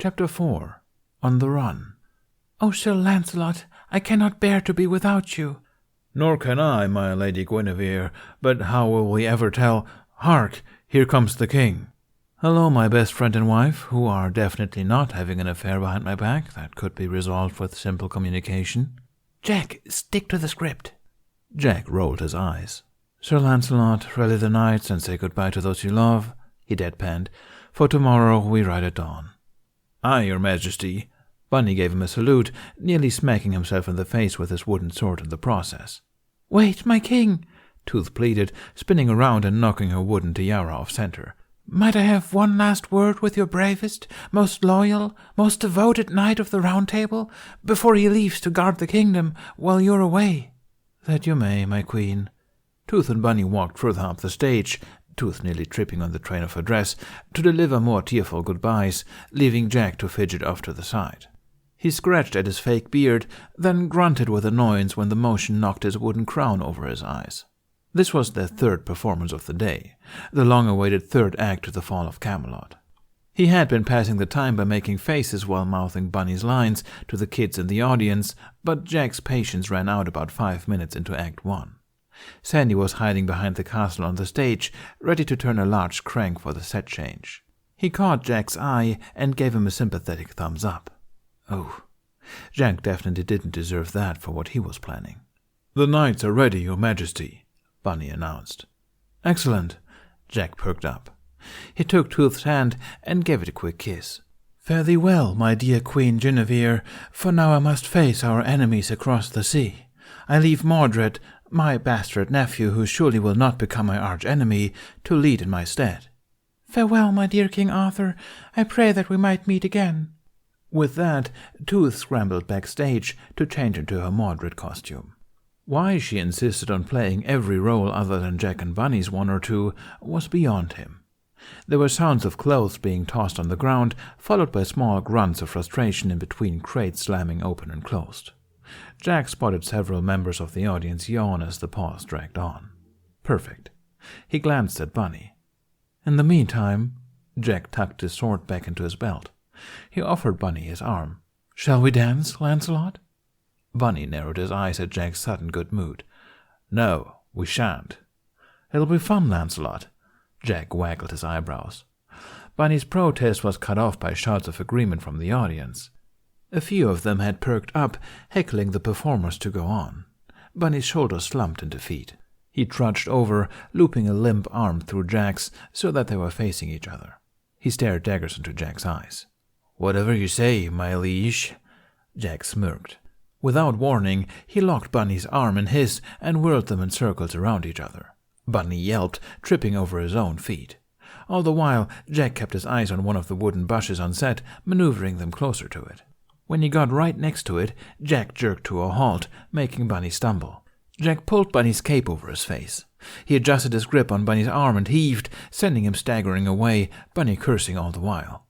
Chapter 4. On the Run. "Oh, Sir Lancelot, I cannot bear to be without you." "Nor can I, my Lady Guinevere, but how will we ever tell? Hark, here comes the king." "Hello, my best friend and wife, who are definitely not having an affair behind my back that could be resolved with simple communication." "Jack, stick to the script." Jack rolled his eyes. "Sir Lancelot, rally the knights and say goodbye to those you love," he deadpanned. "For tomorrow we ride at dawn." "Aye, your majesty." Bunny gave him a salute, nearly smacking himself in the face with his wooden sword in the process. "Wait, my king," Tooth pleaded, spinning around and knocking her wooden tiara off center. "Might I have one last word with your bravest, most loyal, most devoted knight of the Round Table, before he leaves to guard the kingdom while you're away?" "That you may, my queen." Tooth and Bunny walked further up the stage, Tooth nearly tripping on the train of her dress, to deliver more tearful goodbyes, leaving Jack to fidget off to the side. He scratched at his fake beard, then grunted with annoyance when the motion knocked his wooden crown over his eyes. This was their third performance of the day, the long-awaited third act to the Fall of Camelot. He had been passing the time by making faces while mouthing Bunny's lines to the kids in the audience, but Jack's patience ran out about 5 minutes into Act 1. Sandy was hiding behind the castle on the stage, ready to turn a large crank for the set change. He caught Jack's eye and gave him a sympathetic thumbs up. Oh, Jack definitely didn't deserve that for what he was planning. "The knights are ready, your majesty," Bunny announced. "Excellent." Jack perked up. He took Tooth's hand and gave it a quick kiss. "Fare thee well, my dear Queen Guinevere, for now I must face our enemies across the sea. I leave Mordred, my bastard nephew, who surely will not become my arch-enemy, to lead in my stead." "Farewell, my dear King Arthur. I pray that we might meet again." With that, Tooth scrambled backstage to change into her Mordred costume. Why she insisted on playing every role other than Jack and Bunny's one or two was beyond him. There were sounds of clothes being tossed on the ground, followed by small grunts of frustration in between crates slamming open and closed. Jack spotted several members of the audience yawn as the pause dragged on. Perfect. He glanced at Bunny. In the meantime, Jack tucked his sword back into his belt. He offered Bunny his arm. "Shall we dance, Lancelot?" Bunny narrowed his eyes at Jack's sudden good mood. "No, we shan't." "It'll be fun, Lancelot." Jack waggled his eyebrows. Bunny's protest was cut off by shouts of agreement from the audience. A few of them had perked up, heckling the performers to go on. Bunny's shoulders slumped in defeat. He trudged over, looping a limp arm through Jack's so that they were facing each other. He stared daggers into Jack's eyes. "Whatever you say, my liege," Jack smirked. Without warning, he locked Bunny's arm in his and whirled them in circles around each other. Bunny yelped, tripping over his own feet. All the while, Jack kept his eyes on one of the wooden bushes on set, maneuvering them closer to it. When he got right next to it, Jack jerked to a halt, making Bunny stumble. Jack pulled Bunny's cape over his face. He adjusted his grip on Bunny's arm and heaved, sending him staggering away, Bunny cursing all the while.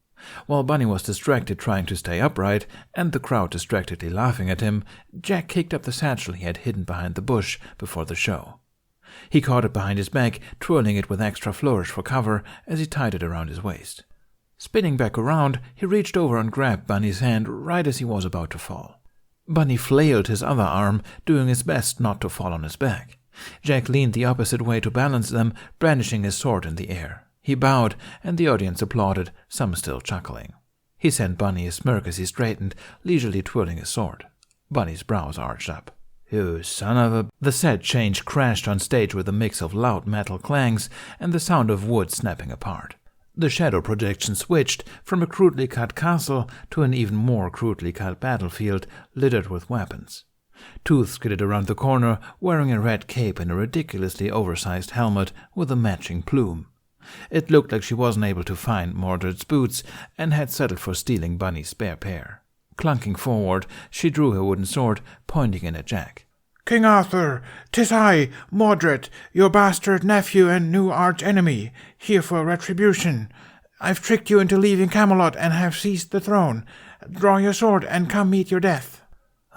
While Bunny was distracted trying to stay upright, and the crowd distractedly laughing at him, Jack kicked up the satchel he had hidden behind the bush before the show. He caught it behind his back, twirling it with extra flourish for cover as he tied it around his waist. Spinning back around, he reached over and grabbed Bunny's hand right as he was about to fall. Bunny flailed his other arm, doing his best not to fall on his back. Jack leaned the opposite way to balance them, brandishing his sword in the air. He bowed, and the audience applauded, some still chuckling. He sent Bunny a smirk as he straightened, leisurely twirling his sword. Bunny's brows arched up. "You son of a—" The set change crashed on stage with a mix of loud metal clangs and the sound of wood snapping apart. The shadow projection switched from a crudely cut castle to an even more crudely cut battlefield littered with weapons. Tooth skidded around the corner, wearing a red cape and a ridiculously oversized helmet with a matching plume. It looked like she wasn't able to find Mordred's boots and had settled for stealing Bunny's spare pair. Clunking forward, she drew her wooden sword, pointing it at Jack. "King Arthur, 'tis I, Mordred, your bastard nephew and new arch-enemy, here for retribution. I've tricked you into leaving Camelot and have seized the throne. Draw your sword and come meet your death."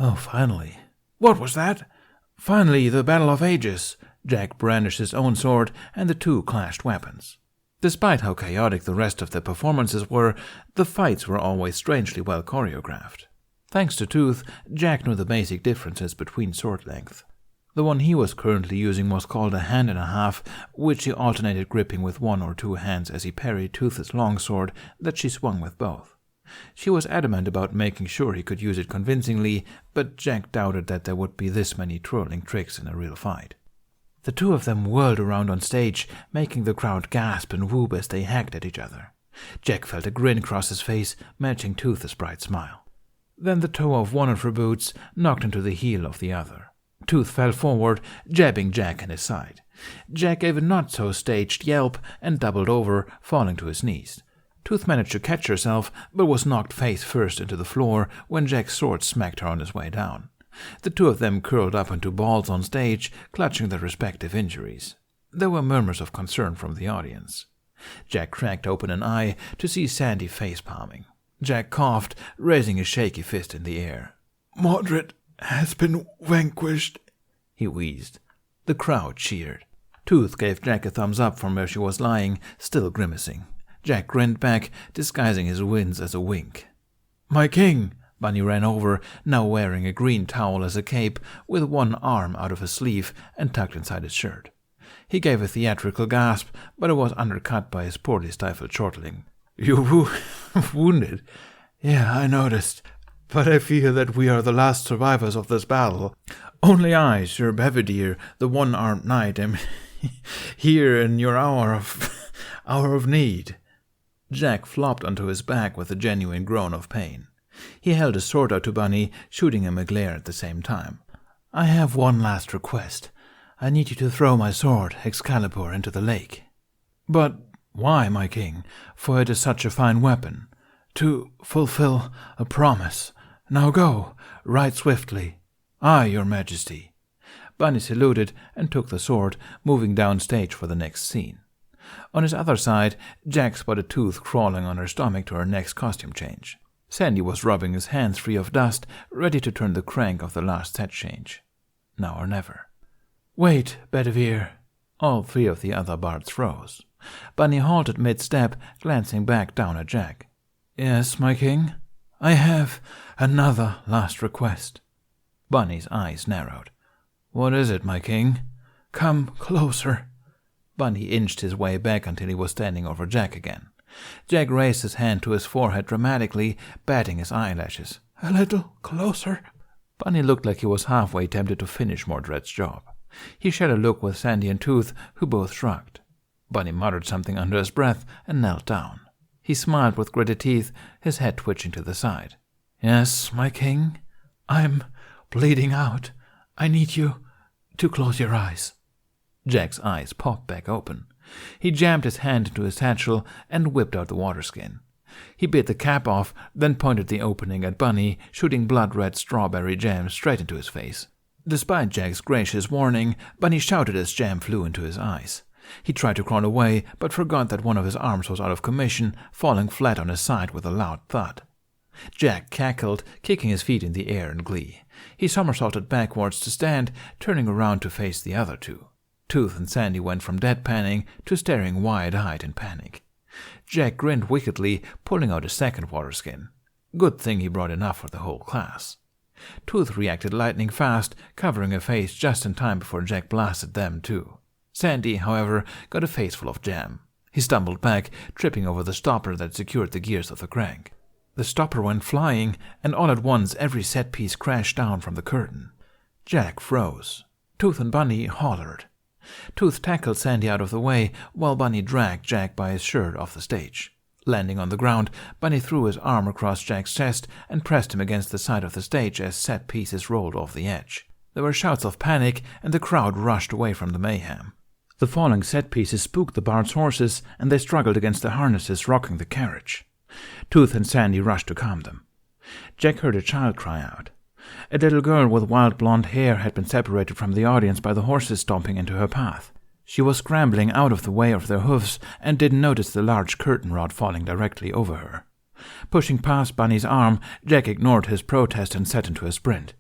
"Oh, finally." "What was that?" "Finally, the Battle of Ages." Jack brandished his own sword, and the two clashed weapons. Despite how chaotic the rest of the performances were, the fights were always strangely well choreographed. Thanks to Tooth, Jack knew the basic differences between sword length. The one he was currently using was called a hand and a half, which he alternated gripping with one or two hands as he parried Tooth's longsword that she swung with both. She was adamant about making sure he could use it convincingly, but Jack doubted that there would be this many twirling tricks in a real fight. The two of them whirled around on stage, making the crowd gasp and whoop as they hacked at each other. Jack felt a grin cross his face, matching Tooth's bright smile. Then the toe of one of her boots knocked into the heel of the other. Tooth fell forward, jabbing Jack in his side. Jack gave a not-so-staged yelp and doubled over, falling to his knees. Tooth managed to catch herself, but was knocked face first into the floor when Jack's sword smacked her on his way down. The two of them curled up into balls on stage, clutching their respective injuries. There were murmurs of concern from the audience. Jack cracked open an eye to see Sandy face-palming. Jack coughed, raising his shaky fist in the air. "Mordred has been vanquished," he wheezed. The crowd cheered. Tooth gave Jack a thumbs up from where she was lying, still grimacing. Jack grinned back, disguising his wince as a wink. "My king!" Bunny ran over, now wearing a green towel as a cape, with one arm out of his sleeve and tucked inside his shirt. He gave a theatrical gasp, but it was undercut by his poorly stifled chortling. "You wounded?" "Yeah, I noticed. But I fear that we are the last survivors of this battle. Only I, Sir Bedivere, the one-armed knight, am here in your hour of need." Jack flopped onto his back with a genuine groan of pain. He held his sword out to Bunny, shooting him a glare at the same time. "I have one last request. I need you to throw my sword, Excalibur, into the lake." "But why, my king? For it is such a fine weapon." "To fulfill a promise. Now go, right swiftly." "Aye, your majesty." Bunny saluted and took the sword, moving down stage for the next scene. On his other side, Jack spotted Tooth crawling on her stomach to her next costume change. Sandy was rubbing his hands free of dust, ready to turn the crank of the last set change. Now or never. "Wait, Bedivere." All three of the other bards froze. Bunny halted mid-step, glancing back down at Jack. "Yes, my king? I have another last request." Bunny's eyes narrowed. "What is it, my king?" "Come closer." Bunny inched his way back until he was standing over Jack again. Jack raised his hand to his forehead dramatically, batting his eyelashes. "A little closer." Bunny looked like he was halfway tempted to finish Mordred's job. He shared a look with Sandy and Tooth, who both shrugged. Bunny muttered something under his breath and knelt down. He smiled with gritted teeth, his head twitching to the side. "Yes, my king? I'm bleeding out. I need you to close your eyes." Jack's eyes popped back open. He jammed his hand into his satchel and whipped out the water skin. He bit the cap off, then pointed the opening at Bunny, shooting blood-red strawberry jam straight into his face. Despite Jack's gracious warning, Bunny shouted as jam flew into his eyes. He tried to crawl away, but forgot that one of his arms was out of commission, falling flat on his side with a loud thud. Jack cackled, kicking his feet in the air in glee. He somersaulted backwards to stand, turning around to face the other two. Tooth and Sandy went from deadpanning to staring wide-eyed in panic. Jack grinned wickedly, pulling out a second water skin. Good thing he brought enough for the whole class. Tooth reacted lightning fast, covering her face just in time before Jack blasted them too. Sandy, however, got a face full of jam. He stumbled back, tripping over the stopper that secured the gears of the crank. The stopper went flying, and all at once every set piece crashed down from the curtain. Jack froze. Tooth and Bunny hollered. Tooth tackled Sandy out of the way, while Bunny dragged Jack by his shirt off the stage. Landing on the ground, Bunny threw his arm across Jack's chest and pressed him against the side of the stage as set pieces rolled off the edge. There were shouts of panic, and the crowd rushed away from the mayhem. The falling set pieces spooked the bards' horses, and they struggled against the harnesses rocking the carriage. Tooth and Sandy rushed to calm them. Jack heard a child cry out. A little girl with wild blonde hair had been separated from the audience by the horses stomping into her path. She was scrambling out of the way of their hoofs and didn't notice the large curtain rod falling directly over her. Pushing past Bunny's arm, Jack ignored his protest and set into a sprint.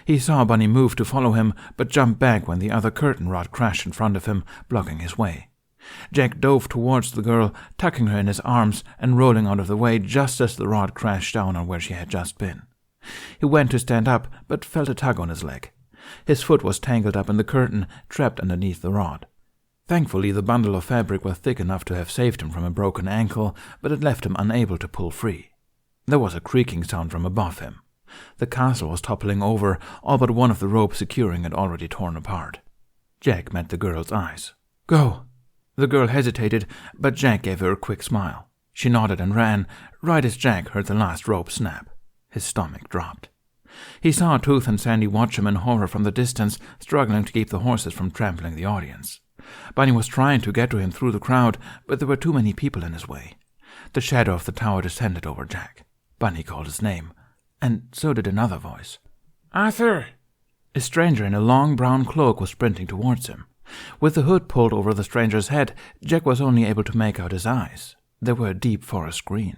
He saw Bunny move to follow him, but jumped back when the other curtain rod crashed in front of him, blocking his way. Jack dove towards the girl, tucking her in his arms and rolling out of the way just as the rod crashed down on where she had just been. He went to stand up, but felt a tug on his leg. His foot was tangled up in the curtain, trapped underneath the rod. Thankfully, the bundle of fabric was thick enough to have saved him from a broken ankle, but it left him unable to pull free. There was a creaking sound from above him. The castle was toppling over, all but one of the ropes securing it already torn apart. Jack met the girl's eyes. "Go." The girl hesitated, but Jack gave her a quick smile. She nodded and ran, right as Jack heard the last rope snap. His stomach dropped. He saw Tooth and Sandy watch him in horror from the distance, struggling to keep the horses from trampling the audience. Bunny was trying to get to him through the crowd, but there were too many people in his way. The shadow of the tower descended over Jack. Bunny called his name, and so did another voice. "Arthur!" A stranger in a long brown cloak was sprinting towards him. With the hood pulled over the stranger's head, Jack was only able to make out his eyes. They were a deep forest green.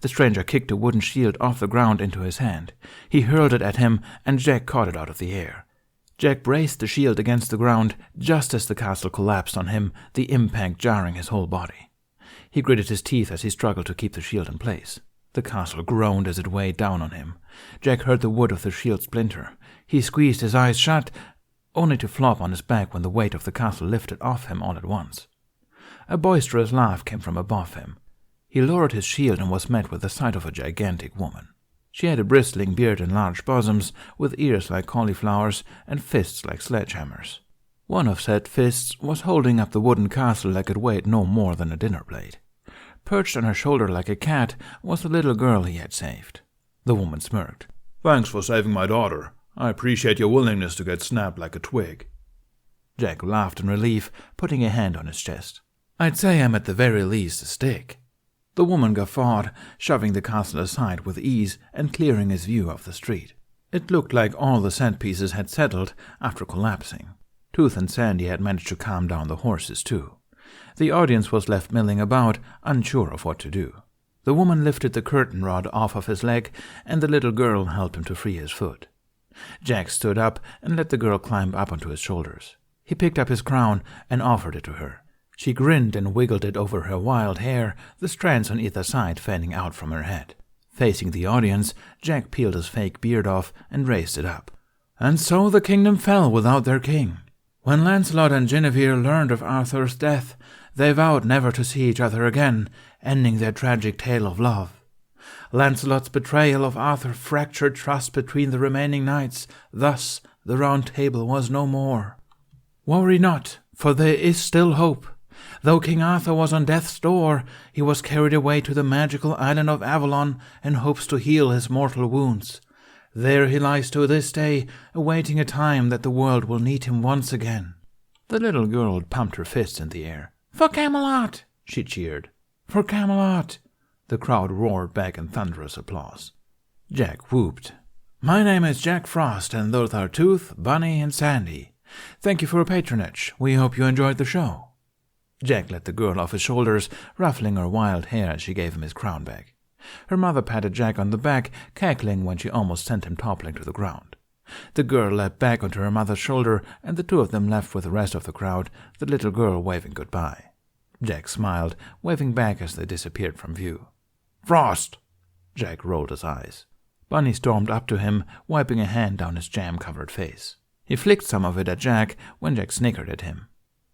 The stranger kicked a wooden shield off the ground into his hand. He hurled it at him, and Jack caught it out of the air. Jack braced the shield against the ground just as the castle collapsed on him, the impact jarring his whole body. He gritted his teeth as he struggled to keep the shield in place. The castle groaned as it weighed down on him. Jack heard the wood of the shield splinter. He squeezed his eyes shut, only to flop on his back when the weight of the castle lifted off him all at once. A boisterous laugh came from above him. He lowered his shield and was met with the sight of a gigantic woman. She had a bristling beard and large bosoms, with ears like cauliflowers and fists like sledgehammers. One of said fists was holding up the wooden castle like it weighed no more than a dinner plate. Perched on her shoulder like a cat was the little girl he had saved. The woman smirked. "Thanks for saving my daughter. I appreciate your willingness to get snapped like a twig." Jack laughed in relief, putting a hand on his chest. "I'd say I'm at the very least a stick." The woman guffawed, shoving the castle aside with ease and clearing his view of the street. It looked like all the cent pieces had settled after collapsing. Tooth and Sandy had managed to calm down the horses, too. The audience was left milling about, unsure of what to do. The woman lifted the curtain rod off of his leg, and the little girl helped him to free his foot. Jack stood up and let the girl climb up onto his shoulders. He picked up his crown and offered it to her. She grinned and wiggled it over her wild hair, the strands on either side fanning out from her head. Facing the audience, Jack peeled his fake beard off and raised it up. "And so the kingdom fell without their king. When Lancelot and Guinevere learned of Arthur's death, they vowed never to see each other again, ending their tragic tale of love. Lancelot's betrayal of Arthur fractured trust between the remaining knights. Thus the Round Table was no more. Worry not, for there is still hope. Though King Arthur was on death's door, he was carried away to the magical island of Avalon and hopes to heal his mortal wounds. There he lies to this day, awaiting a time that the world will need him once again." The little girl pumped her fists in the air. "For Camelot!" she cheered. "For Camelot!" The crowd roared back in thunderous applause. Jack whooped. "My name is Jack Frost, and those are Tooth, Bunny, and Sandy. Thank you for your patronage. We hope you enjoyed the show." Jack let the girl off his shoulders, ruffling her wild hair as she gave him his crown back. Her mother patted Jack on the back, cackling when she almost sent him toppling to the ground. The girl leapt back onto her mother's shoulder, and the two of them left with the rest of the crowd, the little girl waving goodbye. Jack smiled, waving back as they disappeared from view. "Frost!" Jack rolled his eyes. Bunny stormed up to him, wiping a hand down his jam-covered face. He flicked some of it at Jack when Jack snickered at him.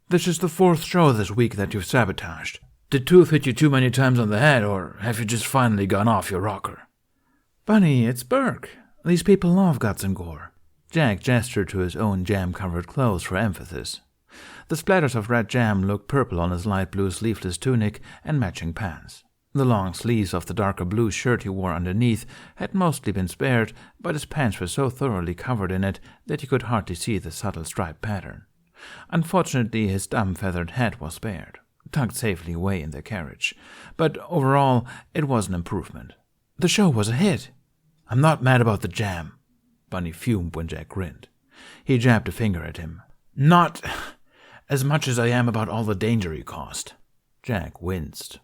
"This is the 4th show this week that you've sabotaged. Did Tooth hit you too many times on the head, or have you just finally gone off your rocker?" "Bunny, it's Burke. These people love guts and gore." Jack gestured to his own jam-covered clothes for emphasis. The splatters of red jam looked purple on his light blue sleeveless tunic and matching pants. The long sleeves of the darker blue shirt he wore underneath had mostly been spared, but his pants were so thoroughly covered in it that he could hardly see the subtle stripe pattern. Unfortunately, his dumb feathered hat was spared, tucked safely away in their carriage, but overall it was an improvement. The show was a hit. "I'm not mad about the jam," Bunny fumed when Jack grinned. He jabbed a finger at him. "Not as much as I am about all the danger you caused." Jack winced.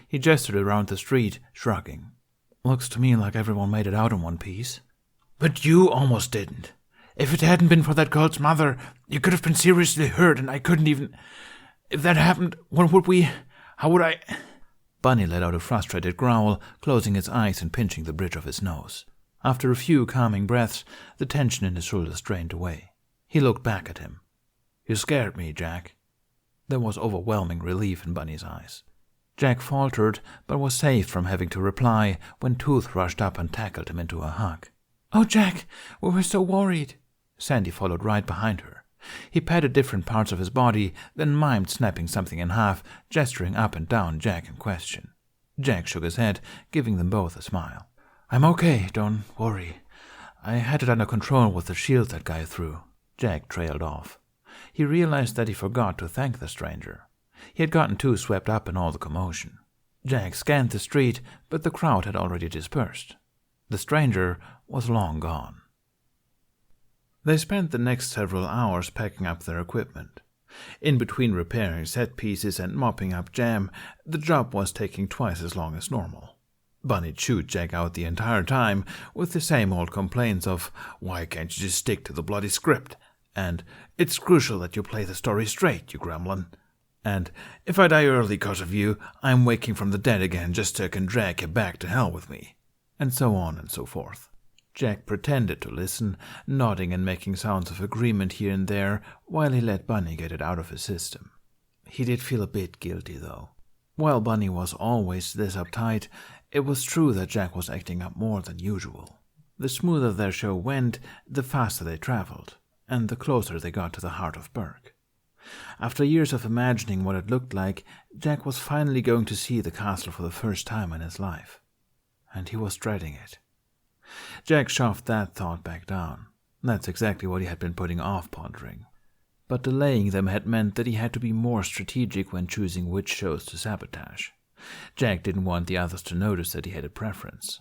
He gestured around the street, shrugging. "Looks to me like everyone made it out in one piece." "But you almost didn't. If it hadn't been for that girl's mother, you could have been seriously hurt, and I couldn't even... If that happened, what would we... How would I... Bunny let out a frustrated growl, closing his eyes and pinching the bridge of his nose. After a few calming breaths, the tension in his shoulders drained away. He looked back at him. You scared me, Jack. There was overwhelming relief in Bunny's eyes. Jack faltered, but was saved from having to reply when Tooth rushed up and tackled him into a hug. Oh, Jack, we were so worried. Sandy followed right behind her. He patted different parts of his body, then mimed snapping something in half, gesturing up and down Jack in question. Jack shook his head, giving them both a smile. I'm okay, don't worry. I had it under control with the shield that guy threw. Jack trailed off. He realized that he forgot to thank the stranger. He had gotten too swept up in all the commotion. Jack scanned the street, but the crowd had already dispersed. The stranger was long gone. They spent the next several hours packing up their equipment. In between repairing set pieces and mopping up jam, the job was taking twice as long as normal. Bunny chewed Jack out the entire time with the same old complaints of, "Why can't you just stick to the bloody script?" and "It's crucial that you play the story straight, you gremlin," and "If I die early 'cause of you, I'm waking from the dead again just so I can drag you back to hell with me," and so on and so forth. Jack pretended to listen, nodding and making sounds of agreement here and there while he let Bunny get it out of his system. He did feel a bit guilty, though. While Bunny was always this uptight, it was true that Jack was acting up more than usual. The smoother their show went, the faster they traveled, and the closer they got to the heart of Burke. After years of imagining what it looked like, Jack was finally going to see the castle for the first time in his life. And he was dreading it. Jack shoved that thought back down. That's exactly what he had been putting off pondering. But delaying them had meant that he had to be more strategic when choosing which shows to sabotage. Jack didn't want the others to notice that he had a preference.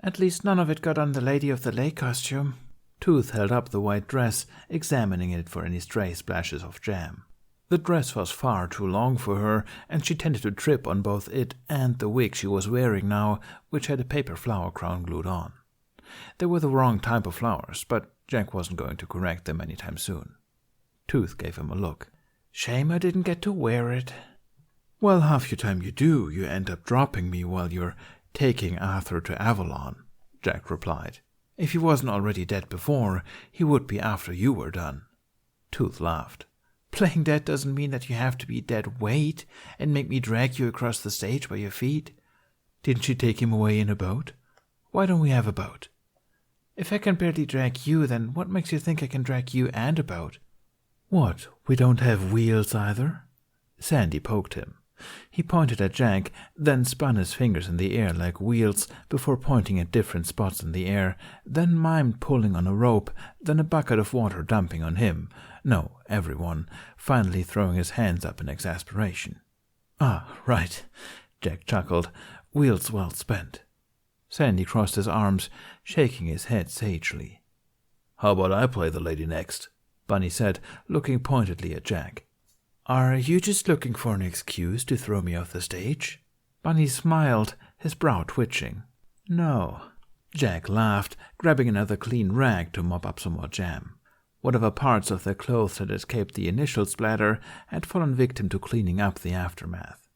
At least none of it got on the Lady of the Lake costume. Tooth held up the white dress, examining it for any stray splashes of jam. The dress was far too long for her, and she tended to trip on both it and the wig she was wearing now, which had a paper flower crown glued on. They were the wrong type of flowers, but Jack wasn't going to correct them anytime soon. Tooth gave him a look. Shame I didn't get to wear it. Well, half your time you do, you end up dropping me while you're taking Arthur to Avalon, Jack replied. If he wasn't already dead before, he would be after you were done. Tooth laughed. Playing dead doesn't mean that you have to be dead weight and make me drag you across the stage by your feet. Didn't she take him away in a boat? Why don't we have a boat? If I can barely drag you, then what makes you think I can drag you and a boat? What, we don't have wheels either? Sandy poked him. He pointed at Jack, then spun his fingers in the air like wheels before pointing at different spots in the air, then mimed pulling on a rope, then a bucket of water dumping on him. No, everyone, finally throwing his hands up in exasperation. Ah, right, Jack chuckled. Wheels well spent. Sandy crossed his arms, shaking his head sagely. How about I play the lady next? Bunny said, looking pointedly at Jack. Are you just looking for an excuse to throw me off the stage? Bunny smiled, his brow twitching. No. Jack laughed, grabbing another clean rag to mop up some more jam. Whatever parts of their clothes had escaped the initial splatter had fallen victim to cleaning up the aftermath.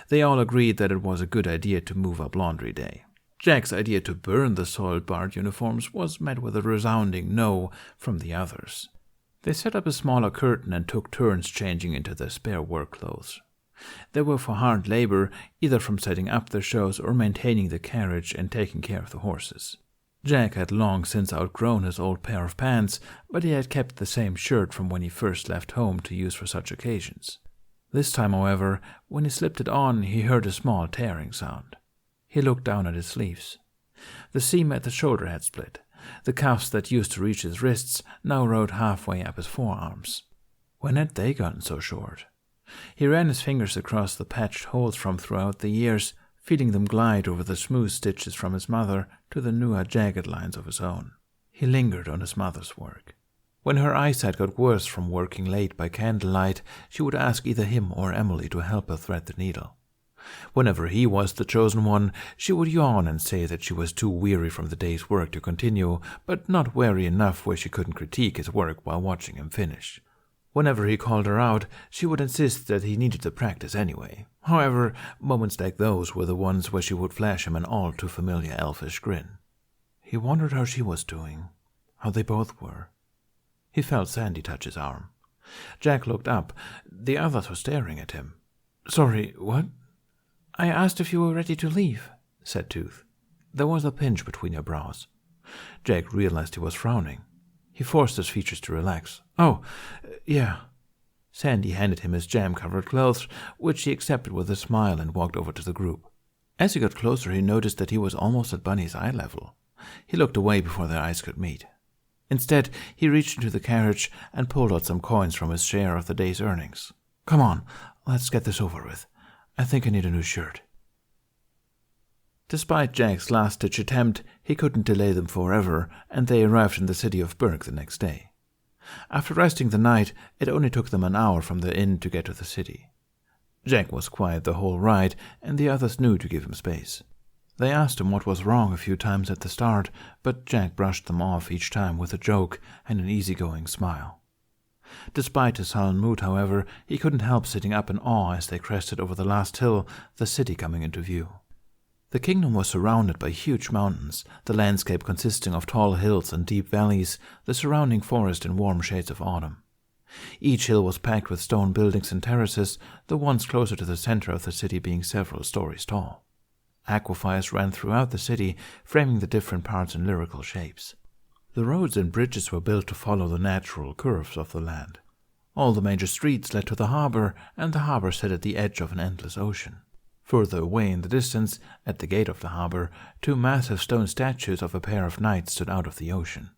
They all agreed that it was a good idea to move up laundry day. Jack's idea to burn the soiled barred uniforms was met with a resounding no from the others. They set up a smaller curtain and took turns changing into their spare work clothes. They were for hard labor, either from setting up their shows or maintaining the carriage and taking care of the horses. Jack had long since outgrown his old pair of pants, but he had kept the same shirt from when he first left home to use for such occasions. This time, however, when he slipped it on, he heard a small tearing sound. He looked down at his sleeves. The seam at the shoulder had split. The cuffs that used to reach his wrists now rode halfway up his forearms. When had they gotten so short? He ran his fingers across the patched holes from throughout the years, feeling them glide over the smooth stitches from his mother to the newer jagged lines of his own. He lingered on his mother's work. When her eyesight got worse from working late by candlelight, she would ask either him or Emily to help her thread the needle. Whenever he was the chosen one, she would yawn and say that she was too weary from the day's work to continue, but not weary enough where she couldn't critique his work while watching him finish. Whenever he called her out, she would insist that he needed to practice anyway. However, moments like those were the ones where she would flash him an all-too-familiar elfish grin. He wondered how she was doing, how they both were. He felt Sandy touch his arm. Jack looked up. The others were staring at him. "Sorry, what?" "I asked if you were ready to leave," said Tooth. There was a pinch between her brows. Jack realized he was frowning. He forced his features to relax. "Oh, yeah." Sandy handed him his jam-covered clothes, which he accepted with a smile and walked over to the group. As he got closer, he noticed that he was almost at Bunny's eye level. He looked away before their eyes could meet. Instead, he reached into the carriage and pulled out some coins from his share of the day's earnings. "Come on, let's get this over with. I think I need a new shirt." Despite Jack's last-ditch attempt, he couldn't delay them forever, and they arrived in the city of Burke the next day. After resting the night, it only took them an hour from the inn to get to the city. Jack was quiet the whole ride, and the others knew to give him space. They asked him what was wrong a few times at the start, but Jack brushed them off each time with a joke and an easygoing smile. Despite his sullen mood, however, he couldn't help sitting up in awe as they crested over the last hill, the city coming into view. The kingdom was surrounded by huge mountains, the landscape consisting of tall hills and deep valleys, the surrounding forest in warm shades of autumn. Each hill was packed with stone buildings and terraces, the ones closer to the center of the city being several stories tall. Aquifers ran throughout the city, framing the different parts in lyrical shapes. The roads and bridges were built to follow the natural curves of the land. All the major streets led to the harbor, and the harbor sat at the edge of an endless ocean. Further away in the distance, at the gate of the harbor, two massive stone statues of a pair of knights stood out of the ocean.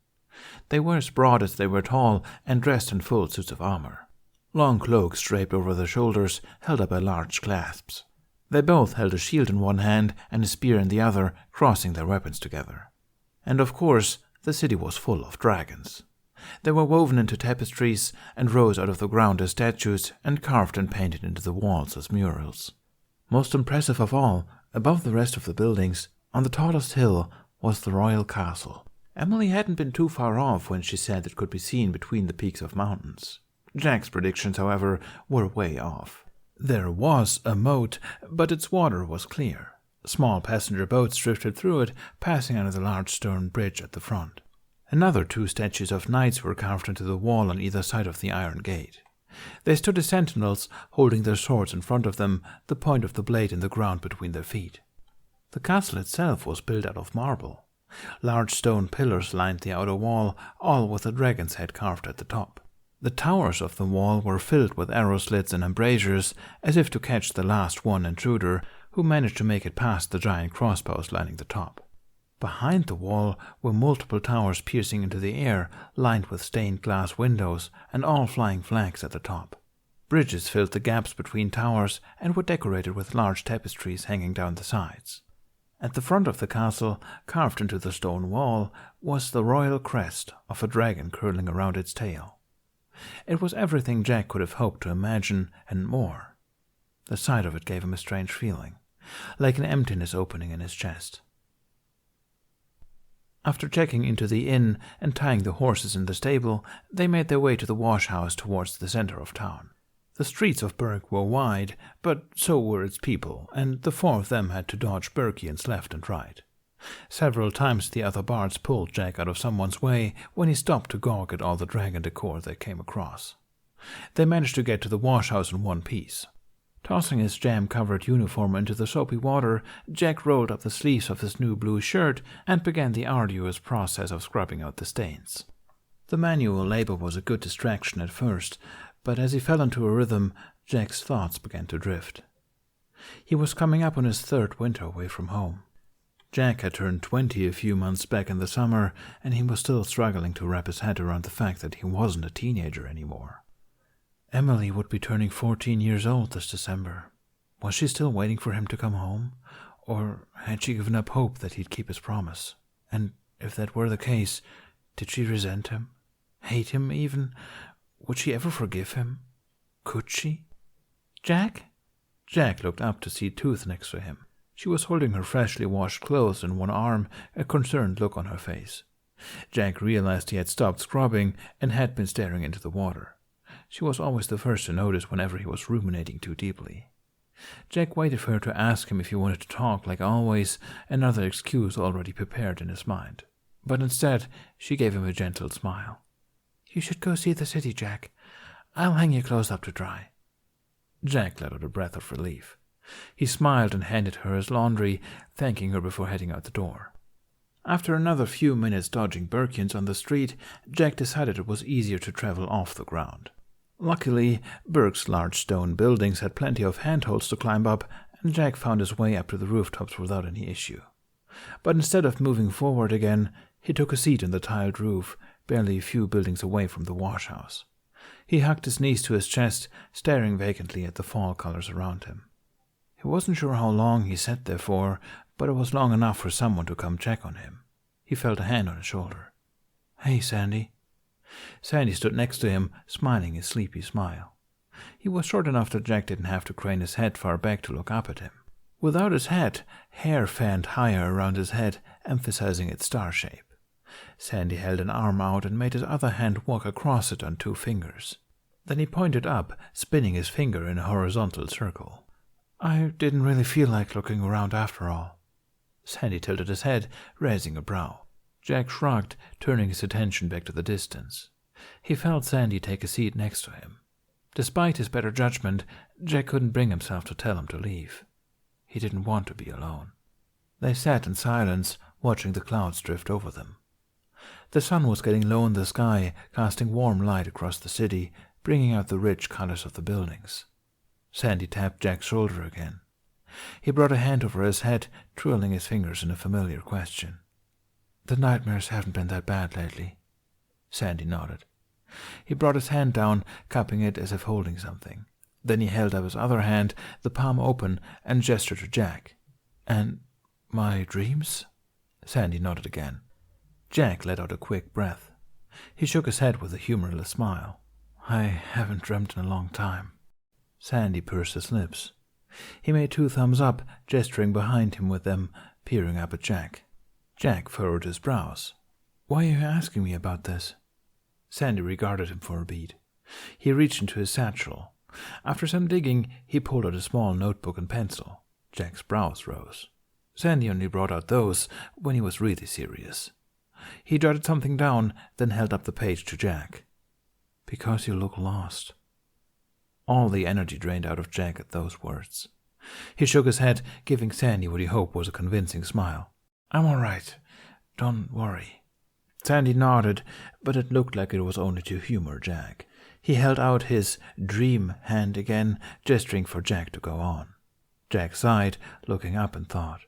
They were as broad as they were tall and dressed in full suits of armor. Long cloaks draped over their shoulders, held up by large clasps. They both held a shield in one hand and a spear in the other, crossing their weapons together. And of course, the city was full of dragons. They were woven into tapestries and rose out of the ground as statues and carved and painted into the walls as murals. Most impressive of all, above the rest of the buildings, on the tallest hill, was the royal castle. Emily hadn't been too far off when she said it could be seen between the peaks of mountains. Jack's predictions, however, were way off. There was a moat, but its water was clear. Small passenger boats drifted through it, passing under the large stone bridge at the front. Another two statues of knights were carved into the wall on either side of the iron gate. They stood as sentinels, holding their swords in front of them, the point of the blade in the ground between their feet. The castle itself was built out of marble. Large stone pillars lined the outer wall, all with a dragon's head carved at the top. The towers of the wall were filled with arrow slits and embrasures, as if to catch the last one intruder who managed to make it past the giant crossbows lining the top. Behind the wall were multiple towers piercing into the air, lined with stained glass windows, and all flying flags at the top. Bridges filled the gaps between towers and were decorated with large tapestries hanging down the sides. At the front of the castle, carved into the stone wall, was the royal crest of a dragon curling around its tail. It was everything Jack could have hoped to imagine, and more. The sight of it gave him a strange feeling, like an emptiness opening in his chest. After checking into the inn and tying the horses in the stable, they made their way to the wash-house towards the center of town. The streets of Burke were wide, but so were its people, and the four of them had to dodge Burkians left and right. Several times the other bards pulled Jack out of someone's way when he stopped to gawk at all the dragon decor they came across. They managed to get to the wash-house in one piece. Tossing his jam-covered uniform into the soapy water, Jack rolled up the sleeves of his new blue shirt and began the arduous process of scrubbing out the stains. The manual labor was a good distraction at first, but as he fell into a rhythm, Jack's thoughts began to drift. He was coming up on his third winter away from home. Jack had turned 20 a few months back in the summer, and he was still struggling to wrap his head around the fact that he wasn't a teenager anymore. Emily would be turning 14 years old this December. Was she still waiting for him to come home? Or had she given up hope that he'd keep his promise? And if that were the case, did she resent him? Hate him, even? Would she ever forgive him? Could she? "Jack?" Jack looked up to see Tooth next to him. She was holding her freshly washed clothes in one arm, a concerned look on her face. Jack realized he had stopped scrubbing and had been staring into the water. She was always the first to notice whenever he was ruminating too deeply. Jack waited for her to ask him if he wanted to talk, like always, another excuse already prepared in his mind. But instead, she gave him a gentle smile. "You should go see the city, Jack. I'll hang your clothes up to dry." Jack let out a breath of relief. He smiled and handed her his laundry, thanking her before heading out the door. After another few minutes dodging Burkians on the street, Jack decided it was easier to travel off the ground. Luckily, Burke's large stone buildings had plenty of handholds to climb up, and Jack found his way up to the rooftops without any issue. But instead of moving forward again, he took a seat on the tiled roof, barely a few buildings away from the washhouse. He hugged his knees to his chest, staring vacantly at the fall colors around him. He wasn't sure how long he sat there for, but it was long enough for someone to come check on him. He felt a hand on his shoulder. "Hey, Sandy." Sandy stood next to him, smiling a sleepy smile. He was short enough that Jack didn't have to crane his head far back to look up at him. Without his hat, hair fanned higher around his head, emphasizing its star shape. Sandy held an arm out and made his other hand walk across it on 2 fingers. Then he pointed up, spinning his finger in a horizontal circle. "I didn't really feel like looking around after all." Sandy tilted his head, raising a brow. Jack shrugged, turning his attention back to the distance. He felt Sandy take a seat next to him. Despite his better judgment, Jack couldn't bring himself to tell him to leave. He didn't want to be alone. They sat in silence, watching the clouds drift over them. The sun was getting low in the sky, casting warm light across the city, bringing out the rich colors of the buildings. Sandy tapped Jack's shoulder again. He brought a hand over his head, twirling his fingers in a familiar question. "The nightmares haven't been that bad lately." Sandy nodded. He brought his hand down, cupping it as if holding something. Then he held up his other hand, the palm open, and gestured to Jack. "And my dreams?" Sandy nodded again. Jack let out a quick breath. He shook his head with a humorless smile. "I haven't dreamt in a long time." Sandy pursed his lips. He made 2 thumbs up, gesturing behind him with them, peering up at Jack. Jack furrowed his brows. "Why are you asking me about this?" Sandy regarded him for a beat. He reached into his satchel. After some digging, he pulled out a small notebook and pencil. Jack's brows rose. Sandy only brought out those when he was really serious. He jotted something down, then held up the page to Jack. "Because you look lost." All the energy drained out of Jack at those words. He shook his head, giving Sandy what he hoped was a convincing smile. "I'm all right. Don't worry." Sandy nodded, but it looked like it was only to humor Jack. He held out his dream hand again, gesturing for Jack to go on. Jack sighed, looking up and thought.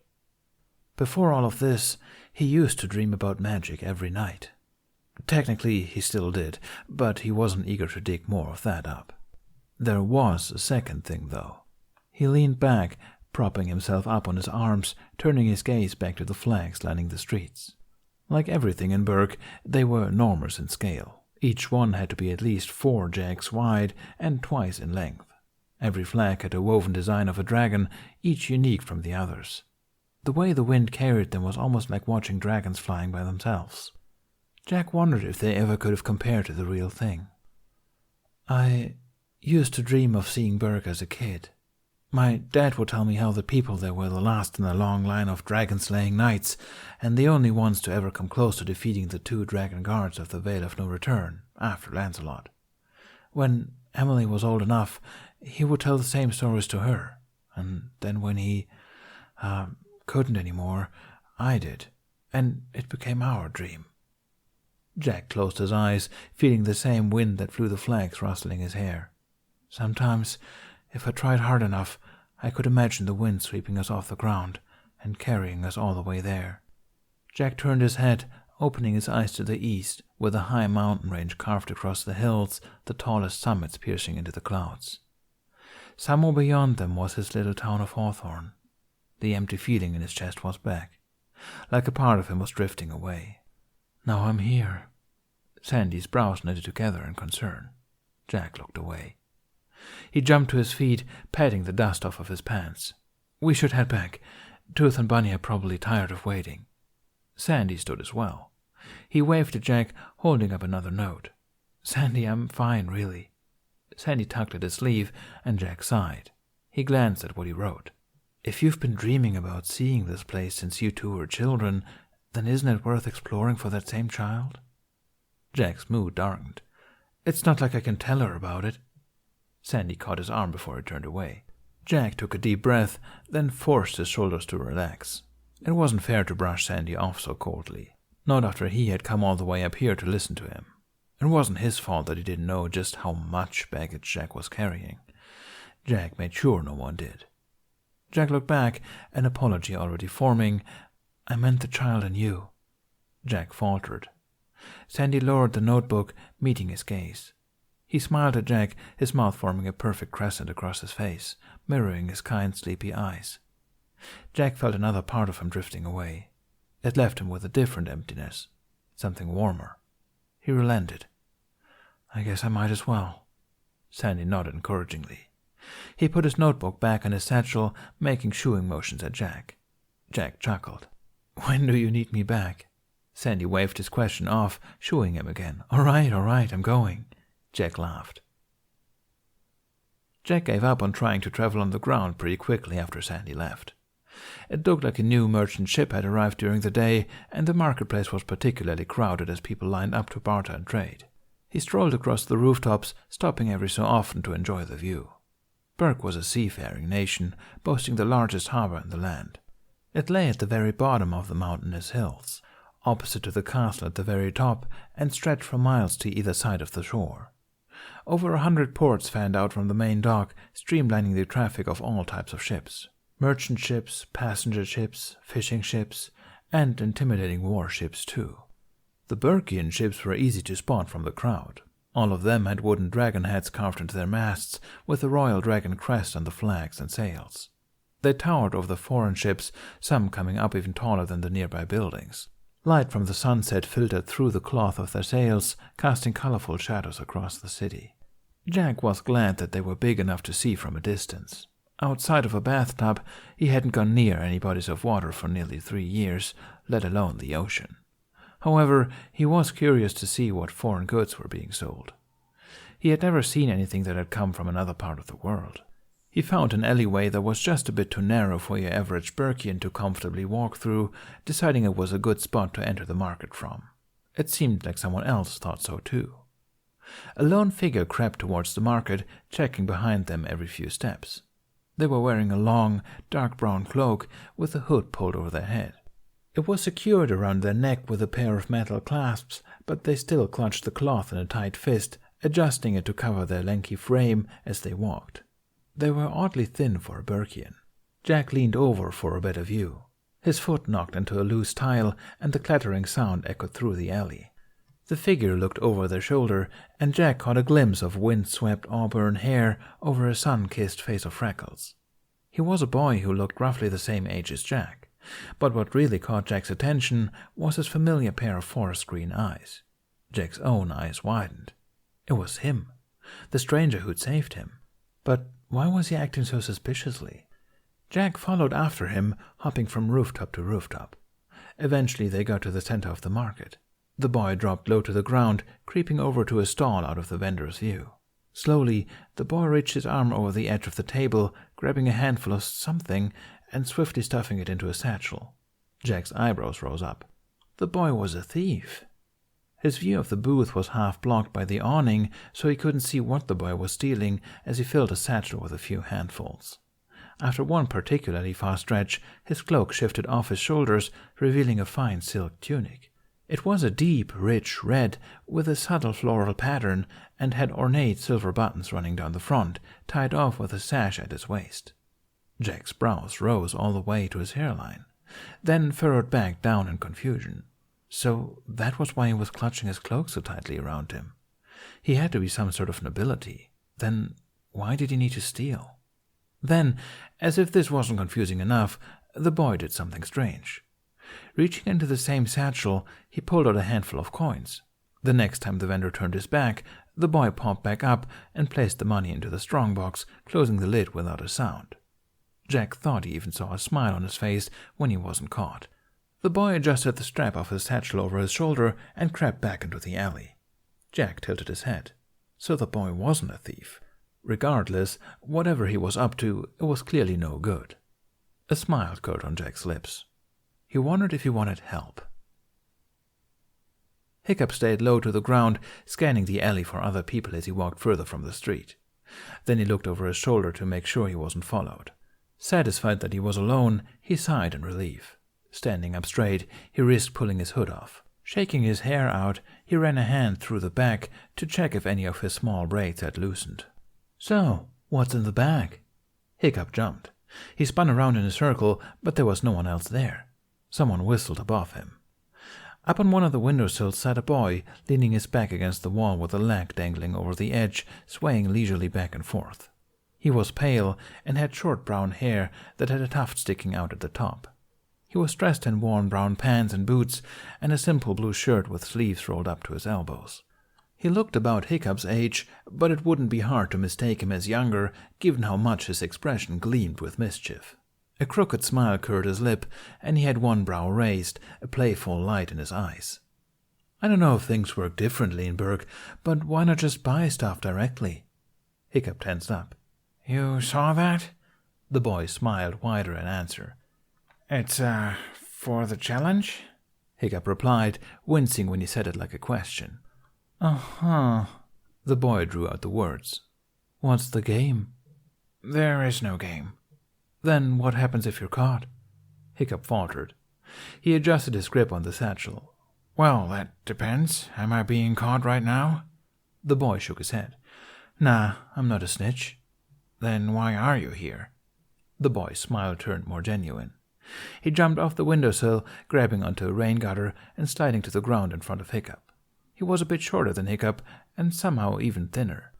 Before all of this, he used to dream about magic every night. Technically, he still did, but he wasn't eager to dig more of that up. There was a second thing, though. He leaned back, propping himself up on his arms, turning his gaze back to the flags lining the streets. Like everything in Burke, they were enormous in scale. Each one had to be at least 4 jacks wide and twice in length. Every flag had a woven design of a dragon, each unique from the others. The way the wind carried them was almost like watching dragons flying by themselves. Jack wondered if they ever could have compared to the real thing. "I used to dream of seeing Burke as a kid. My dad would tell me how the people there were the last in a long line of dragon-slaying knights, and the only ones to ever come close to defeating the 2 dragon guards of the Vale of No Return, after Lancelot. When Emily was old enough, he would tell the same stories to her, and then when he couldn't anymore, I did, and it became our dream." Jack closed his eyes, feeling the same wind that flew the flags rustling his hair. "Sometimes, if I tried hard enough, I could imagine the wind sweeping us off the ground and carrying us all the way there." Jack turned his head, opening his eyes to the east, where the high mountain range carved across the hills, the tallest summits piercing into the clouds. Somewhere beyond them was his little town of Hawthorne. The empty feeling in his chest was back, like a part of him was drifting away. "Now I'm here." Sandy's brows knitted together in concern. Jack looked away. He jumped to his feet, patting the dust off of his pants. "We should head back. Tooth and Bunny are probably tired of waiting." Sandy stood as well. He waved to Jack, holding up another note. "Sandy, I'm fine, really." Sandy tugged at his sleeve, and Jack sighed. He glanced at what he wrote. "If you've been dreaming about seeing this place since you two were children, then isn't it worth exploring for that same child?" Jack's mood darkened. "It's not like I can tell her about it." Sandy caught his arm before he turned away. Jack took a deep breath, then forced his shoulders to relax. It wasn't fair to brush Sandy off so coldly, not after he had come all the way up here to listen to him. It wasn't his fault that he didn't know just how much baggage Jack was carrying. Jack made sure no one did. Jack looked back, an apology already forming. "I meant the child and you." Jack faltered. Sandy lowered the notebook, meeting his gaze. He smiled at Jack, his mouth forming a perfect crescent across his face, mirroring his kind, sleepy eyes. Jack felt another part of him drifting away. It left him with a different emptiness, something warmer. He relented. "I guess I might as well." Sandy nodded encouragingly. He put his notebook back in his satchel, making shooing motions at Jack. Jack chuckled. "When do you need me back?" Sandy waved his question off, shooing him again. All right, I'm going." Jack laughed. Jack gave up on trying to travel on the ground pretty quickly after Sandy left. It looked like a new merchant ship had arrived during the day, and the marketplace was particularly crowded as people lined up to barter and trade. He strolled across the rooftops, stopping every so often to enjoy the view. Burke was a seafaring nation, boasting the largest harbor in the land. It lay at the very bottom of the mountainous hills, opposite to the castle at the very top, and stretched for miles to either side of the shore. Over 100 ports fanned out from the main dock, streamlining the traffic of all types of ships. Merchant ships, passenger ships, fishing ships, and intimidating warships too. The Burkean ships were easy to spot from the crowd. All of them had wooden dragon heads carved into their masts, with the royal dragon crest on the flags and sails. They towered over the foreign ships, some coming up even taller than the nearby buildings. Light from the sunset filtered through the cloth of their sails, casting colorful shadows across the city. Jack was glad that they were big enough to see from a distance. Outside of a bathtub, he hadn't gone near any bodies of water for nearly 3 years, let alone the ocean. However, he was curious to see what foreign goods were being sold. He had never seen anything that had come from another part of the world. He found an alleyway that was just a bit too narrow for your average Burkean to comfortably walk through, deciding it was a good spot to enter the market from. It seemed like someone else thought so too. A lone figure crept towards the market, checking behind them every few steps. They were wearing a long, dark brown cloak with a hood pulled over their head. It was secured around their neck with a pair of metal clasps, but they still clutched the cloth in a tight fist, adjusting it to cover their lanky frame as they walked. They were oddly thin for a Burkean. Jack leaned over for a better view. His foot knocked into a loose tile, and the clattering sound echoed through the alley. The figure looked over their shoulder, and Jack caught a glimpse of wind-swept auburn hair over a sun-kissed face of freckles. He was a boy who looked roughly the same age as Jack, but what really caught Jack's attention was his familiar pair of forest green eyes. Jack's own eyes widened. It was him, the stranger who'd saved him. But why was he acting so suspiciously? Jack followed after him, hopping from rooftop to rooftop. Eventually they got to the center of the market. The boy dropped low to the ground, creeping over to a stall out of the vendor's view. Slowly, the boy reached his arm over the edge of the table, grabbing a handful of something and swiftly stuffing it into a satchel. Jack's eyebrows rose up. The boy was a thief. His view of the booth was half blocked by the awning, so he couldn't see what the boy was stealing as he filled a satchel with a few handfuls. After one particularly fast stretch, his cloak shifted off his shoulders, revealing a fine silk tunic. It was a deep, rich red with a subtle floral pattern and had ornate silver buttons running down the front, tied off with a sash at its waist. Jack's brows rose all the way to his hairline, then furrowed back down in confusion. So that was why he was clutching his cloak so tightly around him. He had to be some sort of nobility. Then why did he need to steal? Then, as if this wasn't confusing enough, the boy did something strange. Reaching into the same satchel, he pulled out a handful of coins. The next time the vendor turned his back, the boy popped back up and placed the money into the strongbox, closing the lid without a sound. Jack thought he even saw a smile on his face when he wasn't caught. The boy adjusted the strap of his satchel over his shoulder and crept back into the alley. Jack tilted his head. So the boy wasn't a thief. Regardless, whatever he was up to, it was clearly no good. A smile curled on Jack's lips. He wondered if he wanted help. Hiccup stayed low to the ground, scanning the alley for other people as he walked further from the street. Then he looked over his shoulder to make sure he wasn't followed. Satisfied that he was alone, he sighed in relief. Standing up straight, he risked pulling his hood off. Shaking his hair out, he ran a hand through the back to check if any of his small braids had loosened. "So, what's in the bag?" Hiccup jumped. He spun around in a circle, but there was no one else there. Someone whistled above him. Up on one of the windowsills sat a boy, leaning his back against the wall with a leg dangling over the edge, swaying leisurely back and forth. He was pale and had short brown hair that had a tuft sticking out at the top. He was dressed in worn brown pants and boots and a simple blue shirt with sleeves rolled up to his elbows. He looked about Hiccup's age, but it wouldn't be hard to mistake him as younger, given how much his expression gleamed with mischief. A crooked smile curled his lip, and he had one brow raised, a playful light in his eyes. "I don't know if things work differently in Burke, but why not just buy stuff directly?" Hiccup tensed up. "You saw that?" The boy smiled wider in answer. "It's, for the challenge?" Hiccup replied, wincing when he said it like a question. Uh-huh. The boy drew out the words. "What's the game?" "There is no game." "Then what happens if you're caught?" Hiccup faltered. He adjusted his grip on the satchel. "Well, that depends. Am I being caught right now?" The boy shook his head. "Nah, I'm not a snitch." "Then why are you here?" The boy's smile turned more genuine. He jumped off the windowsill, grabbing onto a rain gutter and sliding to the ground in front of Hiccup. He was a bit shorter than Hiccup, and somehow even thinner.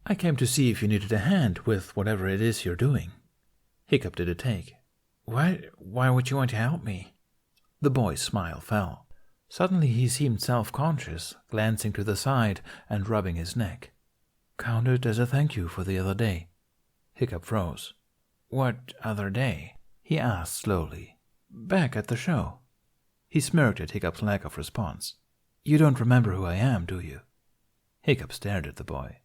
"I came to see if you needed a hand with whatever it is you're doing." Hiccup did a take. "What? Why would you want to help me?" The boy's smile fell. Suddenly he seemed self-conscious, glancing to the side and rubbing his neck. "Count it as a thank you for the other day." Hiccup froze. "What other day?" he asked slowly. "Back at the show." He smirked at Hiccup's lack of response. "You don't remember who I am, do you?" Hiccup stared at the boy.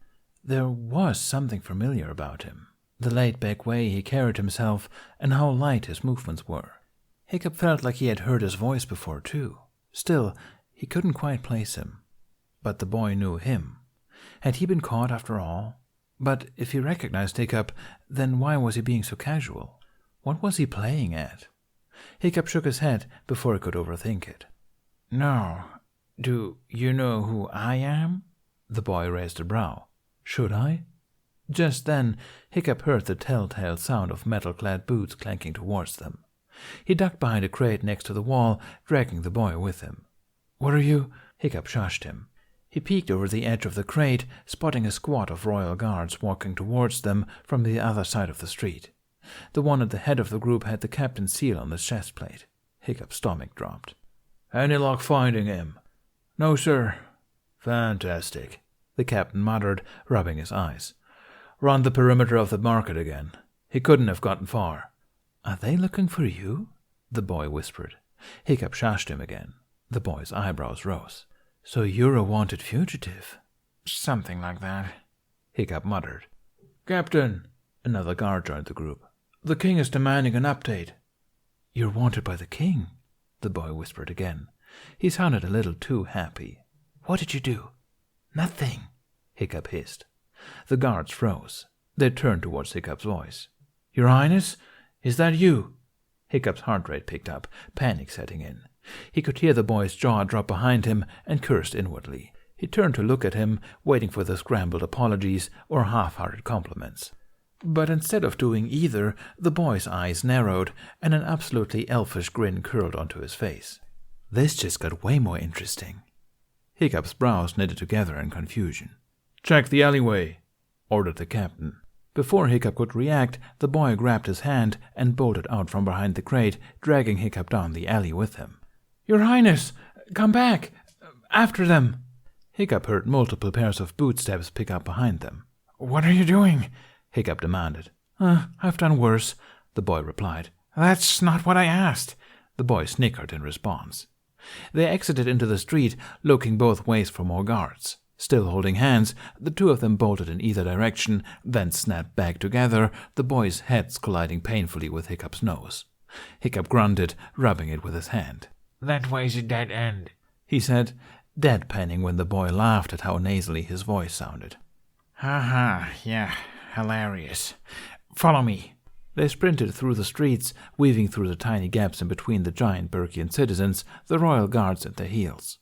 There was something familiar about him. The laid-back way he carried himself and how light his movements were. Hiccup felt like he had heard his voice before, too. Still, he couldn't quite place him. But the boy knew him. Had he been caught after all? But if he recognized Hiccup, then why was he being so casual? What was he playing at? Hiccup shook his head before he could overthink it. "No. Do you know who I am?" The boy raised a brow. "Should I?" Just then, Hiccup heard the telltale sound of metal-clad boots clanking towards them. He ducked behind a crate next to the wall, dragging the boy with him. "What are you?" Hiccup shushed him. He peeked over the edge of the crate, spotting a squad of royal guards walking towards them from the other side of the street. The one at the head of the group had the captain's seal on his chest plate. Hiccup's stomach dropped. "Any luck finding him?" "No, sir." "Fantastic," the captain muttered, rubbing his eyes. "Run the perimeter of the market again. He couldn't have gotten far." "Are they looking for you?" the boy whispered. Hiccup shushed him again. The boy's eyebrows rose. "So you're a wanted fugitive?" "Something like that," Hiccup muttered. "Captain," another guard joined the group. "The king is demanding an update." "You're wanted by the king?" the boy whispered again. He sounded a little too happy. "What did you do?" "Nothing," Hiccup hissed. The guards froze. They turned towards Hiccup's voice. "Your Highness? Is that you?" Hiccup's heart rate picked up, panic setting in. He could hear the boy's jaw drop behind him and cursed inwardly. He turned to look at him, waiting for the scrambled apologies or half-hearted compliments. But instead of doing either, the boy's eyes narrowed and an absolutely elfish grin curled onto his face. This just got way more interesting. Hiccup's brows knitted together in confusion. "Check the alleyway," ordered the captain. Before Hiccup could react, the boy grabbed his hand and bolted out from behind the crate, dragging Hiccup down the alley with him. "Your Highness, come back! After them!" Hiccup heard multiple pairs of bootsteps pick up behind them. "What are you doing?" Hiccup demanded. I've done worse," the boy replied. "That's not what I asked." The boy snickered in response. They exited into the street, looking both ways for more guards. Still holding hands, the two of them bolted in either direction, then snapped back together, the boys' heads colliding painfully with Hiccup's nose. Hiccup grunted, rubbing it with his hand. "That way's a dead end," he said, deadpanning when the boy laughed at how nasally his voice sounded. "Ha ha, yeah, hilarious. Follow me." They sprinted through the streets, weaving through the tiny gaps in between the giant Burkean citizens, the royal guards at their heels.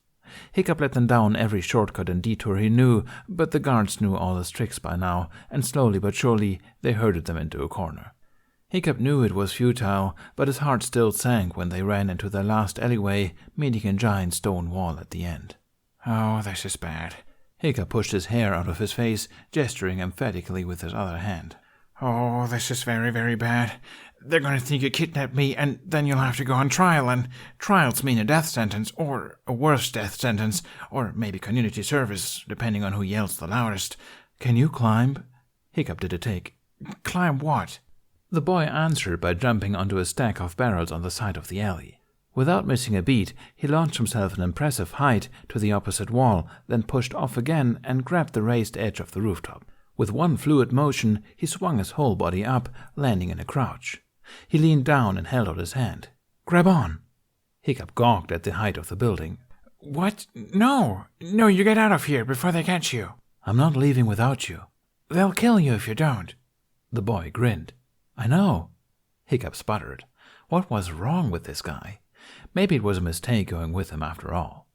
Hiccup led them down every shortcut and detour he knew, but the guards knew all his tricks by now, and slowly but surely they herded them into a corner. Hiccup knew it was futile, but his heart still sank when they ran into their last alleyway, meeting a giant stone wall at the end. "Oh, this is bad." Hiccup pushed his hair out of his face, gesturing emphatically with his other hand. "Oh, this is very, very bad. They're going to think you kidnapped me, and then you'll have to go on trial, and trials mean a death sentence, or a worse death sentence, or maybe community service, depending on who yells the loudest." "Can you climb?" Hiccup did a take. "Climb what?" The boy answered by jumping onto a stack of barrels on the side of the alley. Without missing a beat, he launched himself an impressive height to the opposite wall, then pushed off again and grabbed the raised edge of the rooftop. With one fluid motion, he swung his whole body up, landing in a crouch. He leaned down and held out his hand. "Grab on!" Hiccup gawked at the height of the building. "What? No, you get out of here before they catch you." "I'm not leaving without you." "They'll kill you if you don't." The boy grinned. "I know." Hiccup sputtered. What was wrong with this guy? Maybe it was a mistake going with him after all.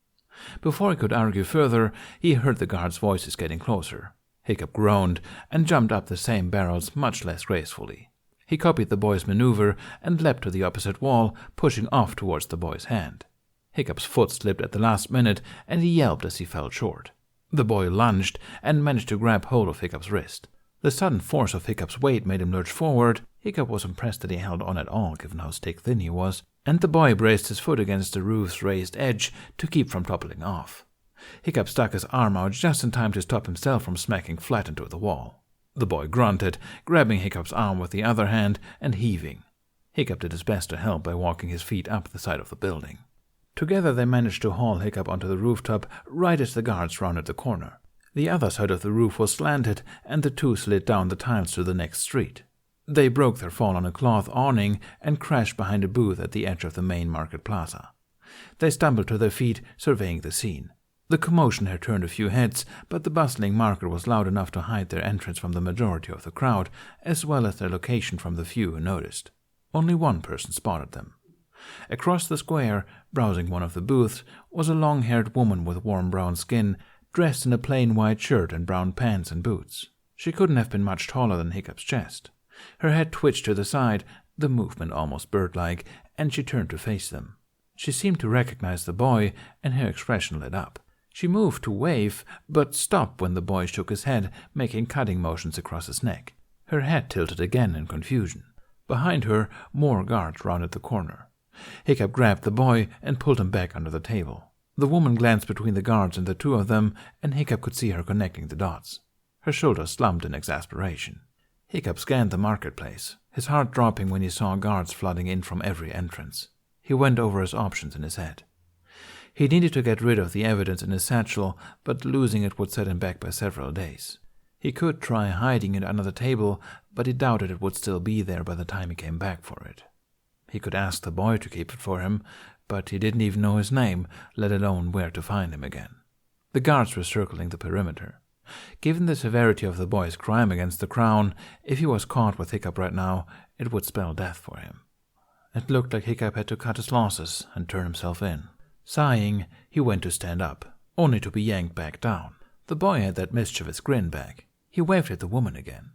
Before he could argue further, he heard the guards' voices getting closer. Hiccup groaned and jumped up the same barrels much less gracefully. He copied the boy's maneuver and leapt to the opposite wall, pushing off towards the boy's hand. Hiccup's foot slipped at the last minute, and he yelped as he fell short. The boy lunged and managed to grab hold of Hiccup's wrist. The sudden force of Hiccup's weight made him lurch forward. Hiccup was impressed that he held on at all, given how stick-thin he was, and the boy braced his foot against the roof's raised edge to keep from toppling off. Hiccup stuck his arm out just in time to stop himself from smacking flat into the wall. The boy grunted, grabbing Hiccup's arm with the other hand and heaving. Hiccup did his best to help by walking his feet up the side of the building. Together they managed to haul Hiccup onto the rooftop right as the guards rounded the corner. The other side of the roof was slanted, and the two slid down the tiles to the next street. They broke their fall on a cloth awning and crashed behind a booth at the edge of the main market plaza. They stumbled to their feet, surveying the scene. The commotion had turned a few heads, but the bustling market was loud enough to hide their entrance from the majority of the crowd, as well as their location from the few who noticed. Only one person spotted them. Across the square, browsing one of the booths, was a long-haired woman with warm brown skin, dressed in a plain white shirt and brown pants and boots. She couldn't have been much taller than Hiccup's chest. Her head twitched to the side, the movement almost bird-like, and she turned to face them. She seemed to recognize the boy, and her expression lit up. She moved to wave, but stopped when the boy shook his head, making cutting motions across his neck. Her head tilted again in confusion. Behind her, more guards rounded the corner. Hiccup grabbed the boy and pulled him back under the table. The woman glanced between the guards and the two of them, and Hiccup could see her connecting the dots. Her shoulders slumped in exasperation. Hiccup scanned the marketplace, his heart dropping when he saw guards flooding in from every entrance. He went over his options in his head. He needed to get rid of the evidence in his satchel, but losing it would set him back by several days. He could try hiding it under the table, but he doubted it would still be there by the time he came back for it. He could ask the boy to keep it for him, but he didn't even know his name, let alone where to find him again. The guards were circling the perimeter. Given the severity of the boy's crime against the crown, if he was caught with Hiccup right now, it would spell death for him. It looked like Hiccup had to cut his losses and turn himself in. Sighing, he went to stand up, only to be yanked back down. The boy had that mischievous grin back. He waved at the woman again.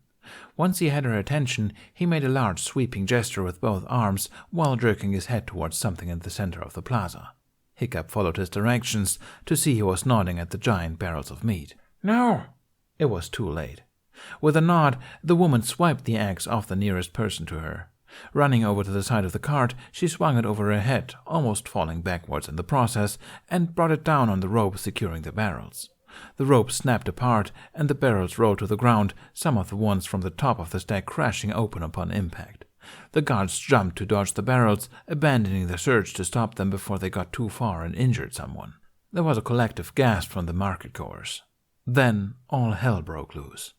Once he had her attention, he made a large sweeping gesture with both arms while jerking his head towards something in the center of the plaza. Hiccup followed his directions to see he was nodding at the giant barrels of meat. "No!" It was too late. With a nod, the woman swiped the axe off the nearest person to her. Running over to the side of the cart, she swung it over her head, almost falling backwards in the process, and brought it down on the rope securing the barrels. The rope snapped apart, and the barrels rolled to the ground, some of the ones from the top of the stack crashing open upon impact. The guards jumped to dodge the barrels, abandoning the search to stop them before they got too far and injured someone. There was a collective gasp from the market-goers. Then all hell broke loose.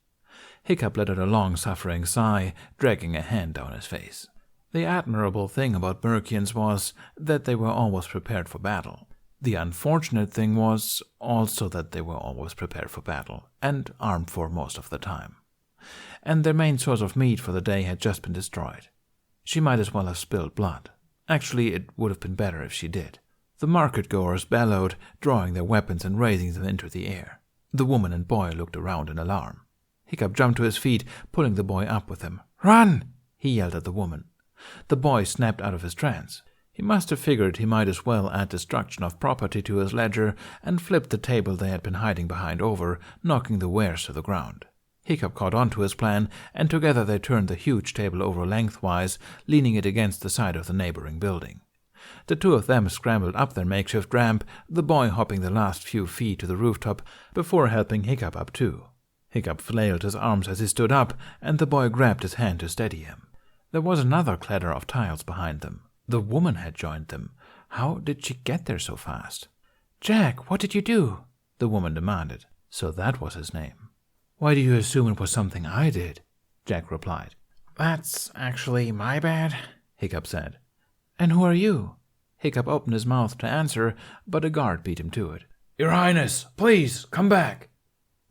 Hiccup let out a long-suffering sigh, dragging a hand down his face. The admirable thing about Burkians was that they were always prepared for battle. The unfortunate thing was also that they were always prepared for battle, and armed for most of the time. And their main source of meat for the day had just been destroyed. She might as well have spilled blood. Actually, it would have been better if she did. The market-goers bellowed, drawing their weapons and raising them into the air. The woman and boy looked around in alarm. Hiccup jumped to his feet, pulling the boy up with him. "Run!" he yelled at the woman. The boy snapped out of his trance. He must have figured he might as well add destruction of property to his ledger and flipped the table they had been hiding behind over, knocking the wares to the ground. Hiccup caught on to his plan, and together they turned the huge table over lengthwise, leaning it against the side of the neighboring building. The two of them scrambled up their makeshift ramp, the boy hopping the last few feet to the rooftop before helping Hiccup up too. Hiccup flailed his arms as he stood up, and the boy grabbed his hand to steady him. There was another clatter of tiles behind them. The woman had joined them. How did she get there so fast? "Jack, what did you do?" the woman demanded. So that was his name. "Why do you assume it was something I did?" Jack replied. "That's actually my bad," Hiccup said. "And who are you?" Hiccup opened his mouth to answer, but a guard beat him to it. Your Highness, please, come back.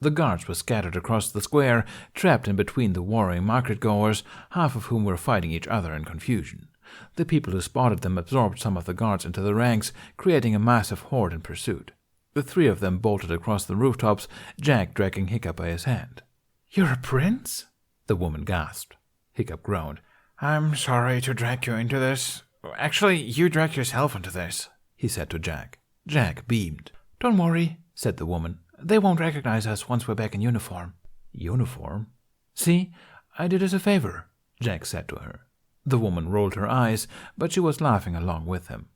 The guards were scattered across the square, trapped in between the warring market-goers, half of whom were fighting each other in confusion. The people who spotted them absorbed some of the guards into the ranks, creating a massive horde in pursuit. The three of them bolted across the rooftops, Jack dragging Hiccup by his hand. "You're a prince?" the woman gasped. Hiccup groaned. "I'm sorry to drag you into this. Actually, you dragged yourself into this," he said to Jack. Jack beamed. "Don't worry," said the woman. "They won't recognize us once we're back in uniform." Uniform? "See, I did us a favor," Jack said to her. The woman rolled her eyes, but she was laughing along with him.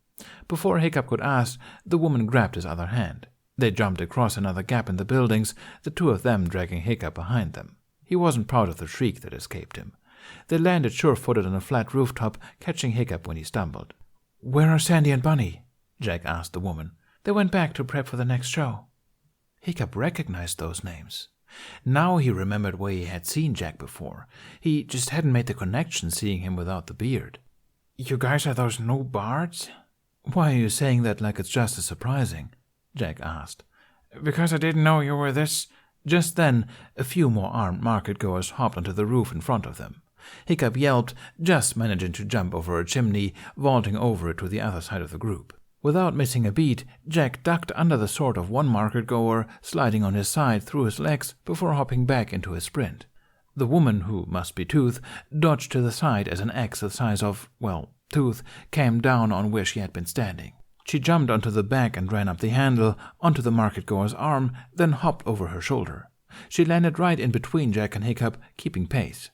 Before Hiccup could ask, the woman grabbed his other hand. They jumped across another gap in the buildings, the two of them dragging Hiccup behind them. He wasn't proud of the shriek that escaped him. They landed sure-footed on a flat rooftop, catching Hiccup when he stumbled. "Where are Sandy and Bunny?" Jack asked the woman. "They went back to prep for the next show." Hiccup recognized those names. Now he remembered where he had seen Jack before. He just hadn't made the connection seeing him without the beard. "You guys are those new bards?" "Why are you saying that like it's just as surprising?" Jack asked. "Because I didn't know you were this." Just then, a few more armed market-goers hopped onto the roof in front of them. Hiccup yelped, just managing to jump over a chimney, vaulting over it to the other side of the group. Without missing a beat, Jack ducked under the sword of one market-goer, sliding on his side through his legs before hopping back into his sprint. The woman, who must be Tooth, dodged to the side as an axe the size of, well, Tooth, came down on where she had been standing. She jumped onto the back and ran up the handle, onto the market-goer's arm, then hopped over her shoulder. She landed right in between Jack and Hiccup, keeping pace.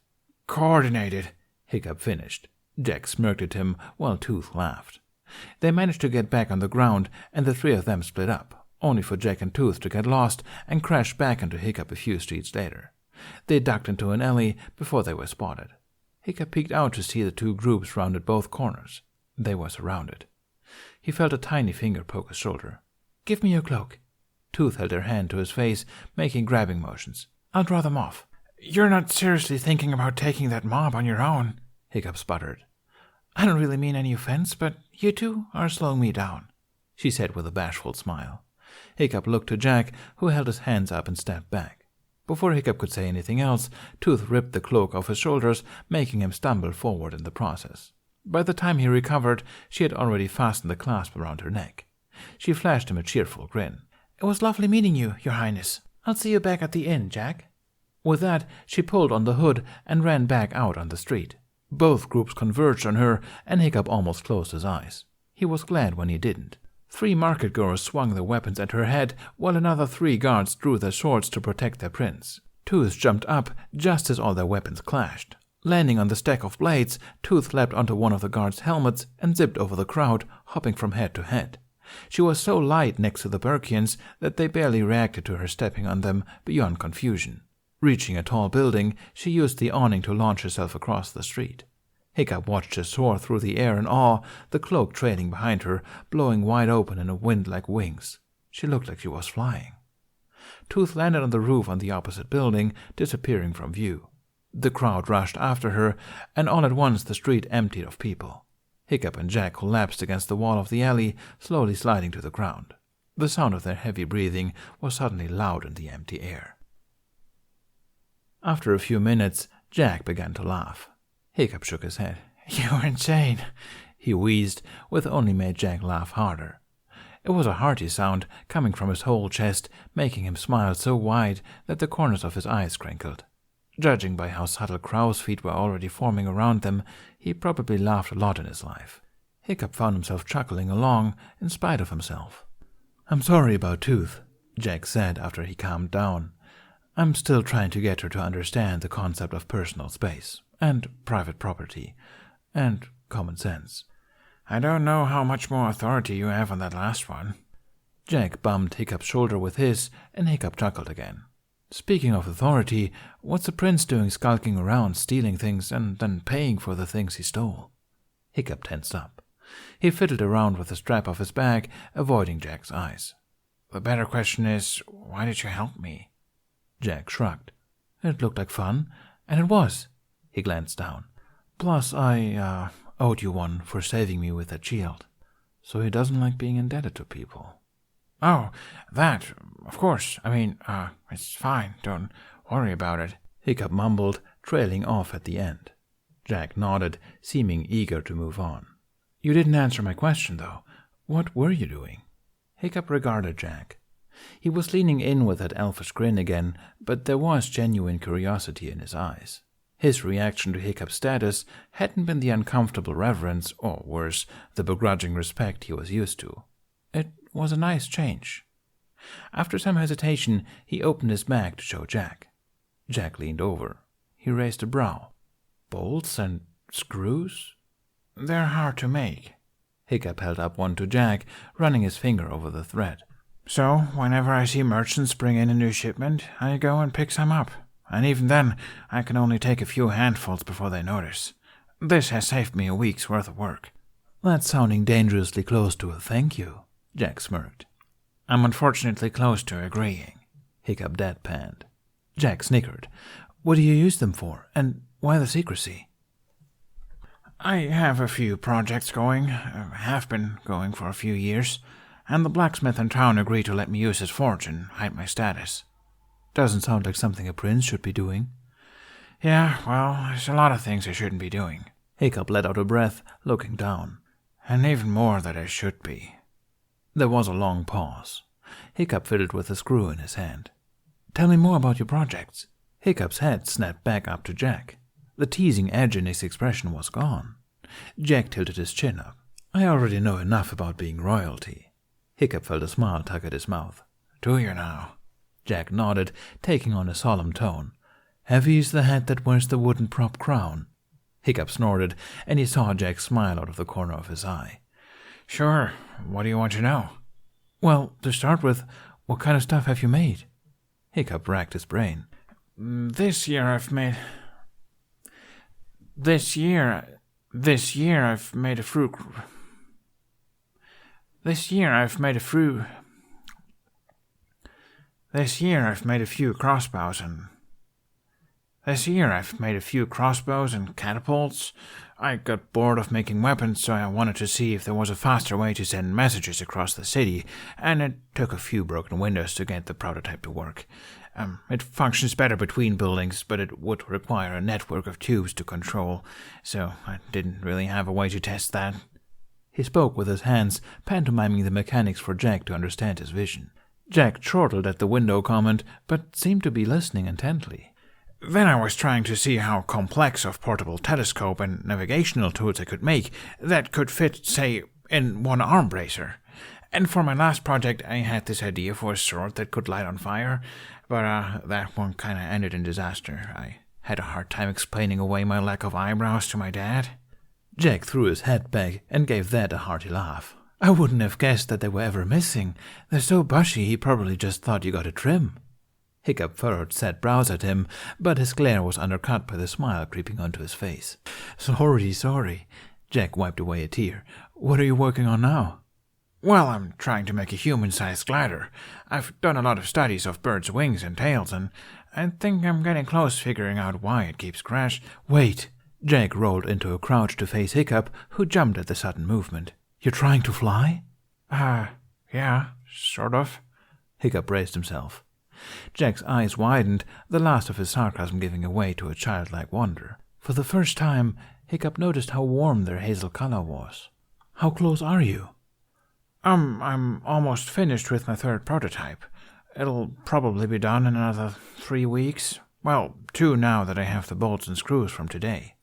"Coordinated," Hiccup finished. Jack smirked at him while Tooth laughed. They managed to get back on the ground, and the three of them split up, only for Jack and Tooth to get lost and crash back into Hiccup a few streets later. They ducked into an alley before they were spotted. Hiccup peeked out to see the two groups rounded both corners. They were surrounded. He felt a tiny finger poke his shoulder. "Give me your cloak." Tooth held her hand to his face, making grabbing motions. "I'll draw them off." "You're not seriously thinking about taking that mob on your own?" Hiccup sputtered. "I don't really mean any offense, but you two are slowing me down," she said with a bashful smile. Hiccup looked to Jack, who held his hands up and stepped back. Before Hiccup could say anything else, Tooth ripped the cloak off his shoulders, making him stumble forward in the process. By the time he recovered, she had already fastened the clasp around her neck. She flashed him a cheerful grin. "It was lovely meeting you, Your Highness. I'll see you back at the inn, Jack." With that, she pulled on the hood and ran back out on the street. Both groups converged on her, and Hiccup almost closed his eyes. He was glad when he didn't. 3 market-goers swung their weapons at her head, while another 3 guards drew their swords to protect their prince. Tooth jumped up just as all their weapons clashed. Landing on the stack of blades, Tooth leapt onto one of the guards' helmets and zipped over the crowd, hopping from head to head. She was so light next to the Burkians that they barely reacted to her stepping on them beyond confusion. Reaching a tall building, she used the awning to launch herself across the street. Hiccup watched her soar through the air in awe, the cloak trailing behind her, blowing wide open in a wind like wings. She looked like she was flying. Tooth landed on the roof on the opposite building, disappearing from view. The crowd rushed after her, and all at once the street emptied of people. Hiccup and Jack collapsed against the wall of the alley, slowly sliding to the ground. The sound of their heavy breathing was suddenly loud in the empty air. After a few minutes, Jack began to laugh. Hiccup shook his head. "You're insane," he wheezed, which only made Jack laugh harder. It was a hearty sound, coming from his whole chest, making him smile so wide that the corners of his eyes crinkled. Judging by how subtle crow's feet were already forming around them, he probably laughed a lot in his life. Hiccup found himself chuckling along, in spite of himself. "I'm sorry about Tooth," Jack said after he calmed down. "I'm still trying to get her to understand the concept of personal space, and private property, and common sense." "I don't know how much more authority you have on that last one." Jack bumped Hiccup's shoulder with his, and Hiccup chuckled again. "Speaking of authority, what's the prince doing skulking around, stealing things, and then paying for the things he stole?" Hiccup tensed up. He fiddled around with the strap of his bag, avoiding Jack's eyes. "The better question is, why did you help me?" Jack shrugged. "It looked like fun, and it was." He glanced down. "Plus, I owed you one for saving me with that shield. So he doesn't like being indebted to people." "Oh, that, of course. I mean, it's fine. Don't worry about it," Hiccup mumbled, trailing off at the end. Jack nodded, seeming eager to move on. "You didn't answer my question, though. What were you doing?" Hiccup regarded Jack. He was leaning in with that elfish grin again, but there was genuine curiosity in his eyes. His reaction to Hiccup's status hadn't been the uncomfortable reverence, or worse, the begrudging respect he was used to. It was a nice change. After some hesitation, he opened his bag to show Jack. Jack leaned over. He raised a brow. "Bolts and screws?" "They're hard to make." Hiccup held up one to Jack, running his finger over the thread. "So, whenever I see merchants bring in a new shipment, I go and pick some up. And even then, I can only take a few handfuls before they notice. This has saved me a week's worth of work." "That's sounding dangerously close to a thank you," Jack smirked. "I'm unfortunately close to agreeing," Hiccup deadpanned. Jack snickered. "What do you use them for, and why the secrecy?" "I have a few projects going, have been going for a few years, and the blacksmith in town agreed to let me use his forge and hide my status." "Doesn't sound like something a prince should be doing." "Yeah, well, there's a lot of things I shouldn't be doing." Hiccup let out a breath, looking down. "And even more that I should be." There was a long pause. Hiccup fiddled with a screw in his hand. "Tell me more about your projects." Hiccup's head snapped back up to Jack. The teasing edge in his expression was gone. Jack tilted his chin up. "I already know enough about being royalty." Hiccup felt a smile tug at his mouth. "Do you now?" Jack nodded, taking on a solemn tone. "Heavy is the head that wears the wooden prop crown." Hiccup snorted, and he saw Jack smile out of the corner of his eye. "Sure. What do you want to know?" "Well, to start with, what kind of stuff have you made?" Hiccup racked his brain. This year I've made a few crossbows and catapults. I got bored of making weapons, so I wanted to see if there was a faster way to send messages across the city, and it took a few broken windows to get the prototype to work. It functions better between buildings, but it would require a network of tubes to control, so I didn't really have a way to test that." He spoke with his hands, pantomiming the mechanics for Jack to understand his vision. Jack chortled at the window comment, but seemed to be listening intently. "Then I was trying to see how complex of portable telescope and navigational tools I could make that could fit, say, in one arm bracer. And for my last project, I had this idea for a sword that could light on fire, but that one kind of ended in disaster. I had a hard time explaining away my lack of eyebrows to my dad." Jack threw his head back and gave that a hearty laugh. "I wouldn't have guessed that they were ever missing. They're so bushy he probably just thought you got a trim." Hiccup furrowed sad brows at him, but his glare was undercut by the smile creeping onto his face. Sorry. Jack wiped away a tear. "What are you working on now?" Well, I'm trying to make a human-sized glider. I've done a lot of studies of birds' wings and tails, and I think I'm getting close figuring out why it keeps crash. Wait! Jack rolled into a crouch to face Hiccup, who jumped at the sudden movement. You're trying to fly? Yeah, sort of. Hiccup braced himself. Jack's eyes widened, the last of his sarcasm giving way to a childlike wonder. For the first time, Hiccup noticed how warm their hazel color was. How close are you? I'm almost finished with my third prototype. It'll probably be done in another 3 weeks. Well, 2 now that I have the bolts and screws from today.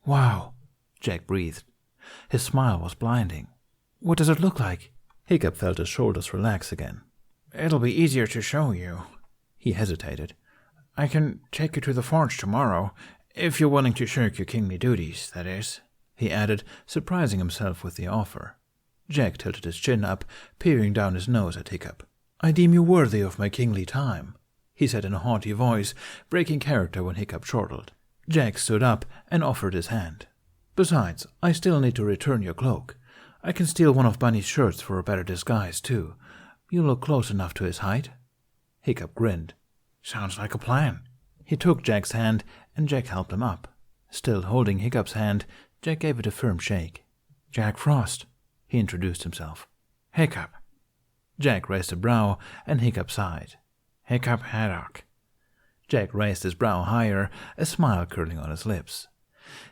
Wow, Jack breathed. His smile was blinding. What does it look like? Hiccup felt his shoulders relax again. It'll be easier to show you. He hesitated. I can take you to the forge tomorrow, if you're willing to shirk your kingly duties, that is, he added, surprising himself with the offer. Jack tilted his chin up, peering down his nose at Hiccup. I deem you worthy of my kingly time, he said in a haughty voice, breaking character when Hiccup chortled. Jack stood up and offered his hand. Besides, I still need to return your cloak. I can steal one of Bunny's shirts for a better disguise, too. You look close enough to his height. Hiccup grinned. Sounds like a plan. He took Jack's hand, and Jack helped him up. Still holding Hiccup's hand, Jack gave it a firm shake. Jack Frost, he introduced himself. Hiccup. Jack raised a brow, and Hiccup sighed. Hiccup Haddock. Jack raised his brow higher, a smile curling on his lips.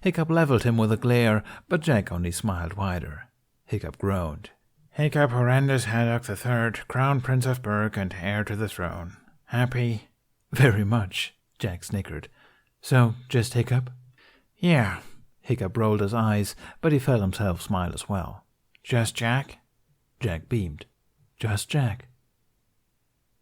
Hiccup leveled him with a glare, but Jack only smiled wider. Hiccup groaned. Hiccup Horrendous Haddock III, Crown Prince of Burke and heir to the throne. Happy? Very much, Jack snickered. So, just Hiccup? Yeah. Hiccup rolled his eyes, but he felt himself smile as well. Just Jack? Jack beamed. Just Jack.